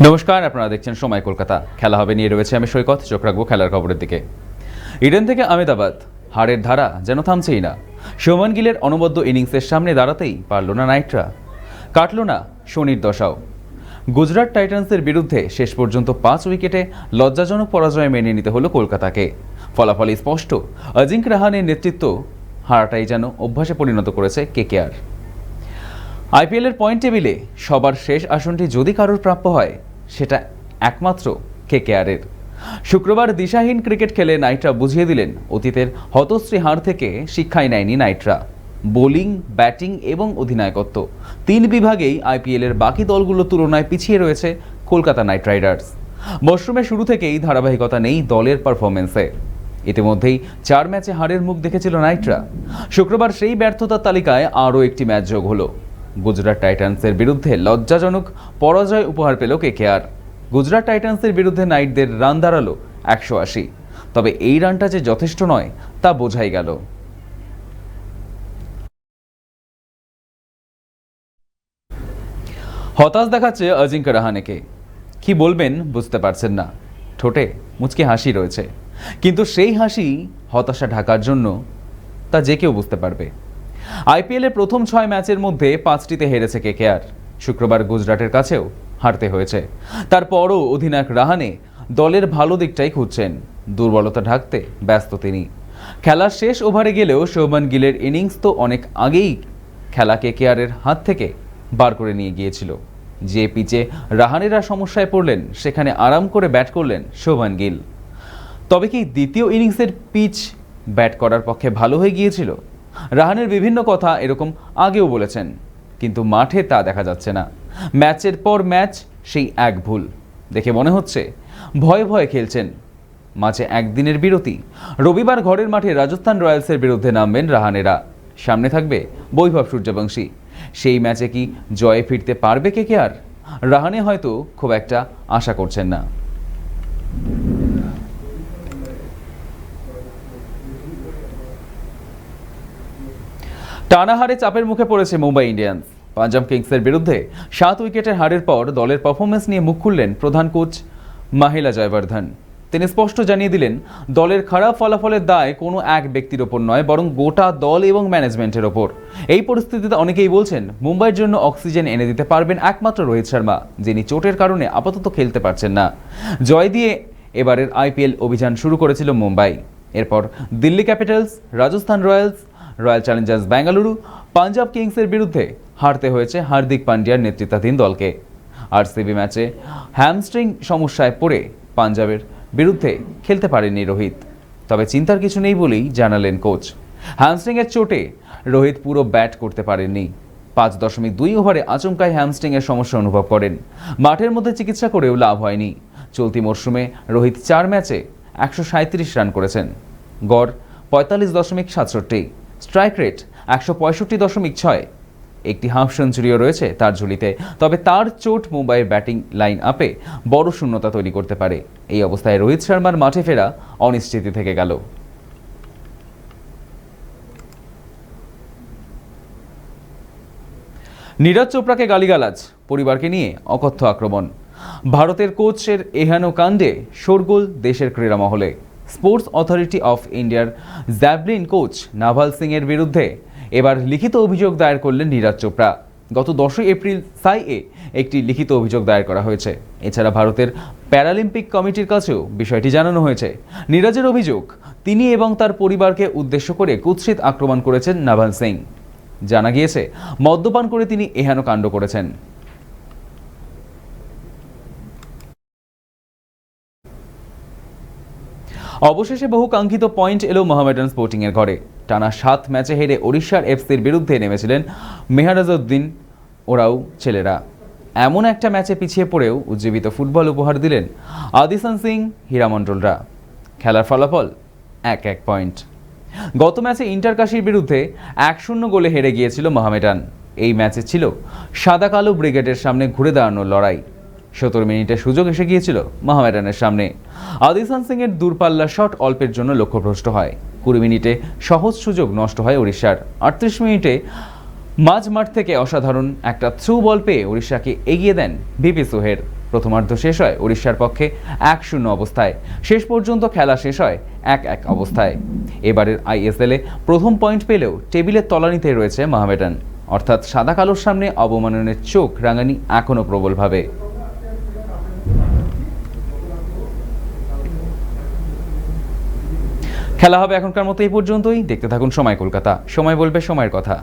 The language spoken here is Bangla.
নমস্কার, আপনারা দেখছেন সময় কলকাতা। খেলা হবে নিয়ে রয়েছে আমি সৈকত। চোখ রাখবো খেলার খবরের দিকে। ইডেন থেকে আহমেদাবাদ, হারের ধারা যেন থামছেই না। শুভমান গিলের অনবদ্য ইনিংসের সামনে দাঁড়াতেই পারল না নাইটরা, কাটল না শনির দশাও। গুজরাট টাইটান্সের বিরুদ্ধে শেষ পর্যন্ত 5 উইকেটে লজ্জাজনক পরাজয় মেনে নিতে হলো কলকাতাকে। ফলাফল স্পষ্ট, অজিঙ্ক রাহানের নেতৃত্ব হারাটাই যেন অভ্যাসে পরিণত করেছে কেকেআর। আইপিএলের পয়েন্ট টেবিলে সবার শেষ আসনটি যদি কারোর প্রাপ্য হয়, সেটা একমাত্র কেকেআরের। শুক্রবার দিশাহীন ক্রিকেট খেলে নাইটরা বুঝিয়ে দিলেন অতীতের হতশ্রী হার থেকে শিক্ষাই নেয়নি নাইটরা। বোলিং, ব্যাটিং এবং অধিনায়কত্ব 3 বিভাগেই আইপিএলের বাকি দলগুলোর তুলনায় পিছিয়ে রয়েছে কলকাতা নাইট রাইডার্স। মরশুমের শুরু থেকেই ধারাবাহিকতা নেই দলের পারফরমেন্সে। ইতিমধ্যেই 4 ম্যাচে হারের মুখ দেখেছিল নাইটরা। শুক্রবার সেই ব্যর্থতার তালিকায় আরও একটি ম্যাচ যোগ হলো। গুজরাট টাইটান্সের বিরুদ্ধে লজ্জাজনক পরাজয় উপহার পেল কেকেআর। গুজরাট টাইটান্সের বিরুদ্ধে নাইটদের রান দাঁড়ালো 180। তবে এই রানটা যে যথেষ্ট নয় তা বোঝাই গেল। হতাশ দেখাচ্ছে অজিঙ্ক রাহানেকে। কি বলবেন বুঝতে পারছেন না। ঠোঁটে মুচকি হাসি রয়েছে, কিন্তু সেই হাসি হতাশা ঢাকার জন্য তা যে কেউ বুঝতে পারবে। আইপিএলের প্রথম 6 ম্যাচের মধ্যে 5টিতে হেরেছে কেকেআর। শুক্রবার গুজরাটের কাছেও হারতে হয়েছে। তারপরও অধিনায়ক রাহানে দলের ভালো দিকটাই খুঁজছেন, দুর্বলতা ঢাকতে ব্যস্ত তিনি। খেলার শেষ ওভারে গেলেও শুভমান গিলের ইনিংস তো অনেক আগেই খেলা কেকেআরের হাত থেকে বার করে নিয়ে গিয়েছিল। যে পিচে রাহানেরা সমস্যায় পড়লেন, সেখানে আরাম করে ব্যাট করলেন শুভমান গিল। তবে কি দ্বিতীয় ইনিংসের পিচ ব্যাট করার পক্ষে ভালো হয়ে গিয়েছিল? রাহানের বিভিন্ন কথা এরকম আগেও বলেছেন, কিন্তু মাঠে তা দেখা যাচ্ছে না। ম্যাচের পর ম্যাচ সেই এক ভুল দেখে মনে হচ্ছে ভয়ে ভয়ে খেলছেন। মাঝে একদিনের বিরতি। রবিবার ঘরের মাঠে রাজস্থান রয়্যালসের বিরুদ্ধে নামবেন রাহানেরা। সামনে থাকবে বৈভব সূর্যবংশী। সেই ম্যাচে কি জয়ে ফিরতে পারবে কেকেআর? রাহানে হয়তো খুব একটা আশা করছেন না। টানা হারে চাপের মুখে পড়েছে মুম্বাই ইন্ডিয়ান্স। পাঞ্জাব কিংসের বিরুদ্ধে 7 উইকেটের হারের পর দলের পারফরমেন্স নিয়ে মুখ খুললেন প্রধান কোচ মাহেলা জয়বর্ধন। তিনি স্পষ্ট জানিয়ে দিলেন, দলের খারাপ ফলাফলের দায় কোনো এক ব্যক্তির ওপর নয়, বরং গোটা দল এবং ম্যানেজমেন্টের ওপর। এই পরিস্থিতিতে অনেকেই বলছেন মুম্বাইয়ের জন্য অক্সিজেন এনে দিতে পারবেন একমাত্র রোহিত শর্মা, যিনি চোটের কারণে আপাতত খেলতে পারছেন না। জয় দিয়ে এবারের আইপিএল অভিযান শুরু করেছিল মুম্বাই। এরপর Delhi capitals, Rajasthan royals, royal challengers Bengaluru, Punjab কিংসের বিরুদ্ধে হারতে হয়েছে হার্দিক পান্ডিয়ার নেতৃত্বাধীন দলকে। আরসিবি ম্যাচে হ্যামস্ট্রিং সমস্যায় পড়ে পাঞ্জাবের বিরুদ্ধে খেলতে পারেননি রোহিত। তবে চিন্তার কিছু নেই বলেই জানালেন কোচ। হ্যামস্ট্রিংয়ের চোটে রোহিত পুরো ব্যাট করতে পারেননি। 5.2 ওভারে আচমকায় হ্যামস্ট্রিংয়ের সমস্যা অনুভব করেন। মাঠের মধ্যে চিকিৎসা করেও লাভ হয়নি। চলতি মরশুমে রোহিত 4 ম্যাচে 137 রান করেছেন, গড় 45.67, স্ট্রাইক রেট 165.6। একটি হাফ সেঞ্চুরিও রয়েছে তার ঝুলিতে। তবে তার চোট মুম্বাইয়ের ব্যাটিং লাইন আপে বড় শূন্যতা তৈরি করতে পারে। এই অবস্থায় রোহিত শর্মার মাঠে ফেরা অনিশ্চিতই থেকে গেল। নীরজ চোপড়াকে গালিগালাজ, পরিবারকে নিয়ে অকথ্য আক্রমণ। ভারতের কোচের এহেন কাণ্ডে শোরগোল দেশের ক্রীড়া মহলে। স্পোর্টস অথরিটি অফ ইন্ডিয়ার জ্যাভলিন কোচ নাভাল সিংয়ের বিরুদ্ধে এবার লিখিত অভিযোগ দায়ের করলেন নীরজ চোপড়া। গত 10 এপ্রিল সাইয়ে একটি লিখিত অভিযোগ দায়ের করা হয়েছে। এছাড়া ভারতের প্যারালিম্পিক কমিটির কাছেও বিষয়টি জানানো হয়েছে। নীরজের অভিযোগ, তিনি এবং তার পরিবারকে উদ্দেশ্য করে কুৎসিত আক্রমণ করেছেন নাভাল সিং। জানা গিয়েছে, মদ্যপান করে তিনি এহেন কাণ্ড করেছেন। অবশেষে বহু কাঙ্ক্ষিত পয়েন্ট এলো মোহামেডান স্পোর্টিংয়ের ঘরে। টানা 7 ম্যাচে হেরে ওড়িশার এফসির বিরুদ্ধে নেমেছিলেন মেহরাজউদ্দিন ওরাও ছেলেরা। এমন একটা ম্যাচে পিছিয়ে পড়েও উজ্জীবিত ফুটবল উপহার দিলেন আদিসান সিং, হীরামণ্ডলরা। খেলার ফলাফল 1-1 পয়েন্ট। গত ম্যাচে ইন্টারকাশির বিরুদ্ধে 1-0 গোলে হেরে গিয়েছিল মোহামেডান। এই ম্যাচে ছিল সাদা কালো ব্রিগেডের সামনে ঘুরে দাঁড়ানোর লড়াই। 70 মিনিটে সুযোগ এসে গিয়েছিল মোহামেডানের সামনে। আদিসান সিং এর দূরপাল্লার শট অল্পের জন্য লক্ষ্যভ্রষ্ট হয়। 20 মিনিটে সহজ সুযোগ নষ্ট হয় ওড়িশার। 38 মিনিটে মাঝ মাঠ থেকে অসাধারণ একটা থ্রু বল পেয়ে ওড়িশাকে এগিয়ে দেন ভিপি সোহের। প্রথমার্ধ শেষ হয় উড়িষ্যার পক্ষে 1-0 অবস্থায়। শেষ পর্যন্ত খেলা শেষ হয় 1-1 অবস্থায়। এবারের আইএসএলে প্রথম পয়েন্ট পেলেও টেবিলের তলানিতে রয়েছে মোহামেডান, অর্থাৎ সাদা কালোর সামনে অবমাননের চোখ রাঙানি এখনও প্রবলভাবে। খেলা হবে এখনকার মতো এই পর্যন্তই। দেখতে থাকুন সময় কলকাতা, সময় বলবে সময়ের কথা।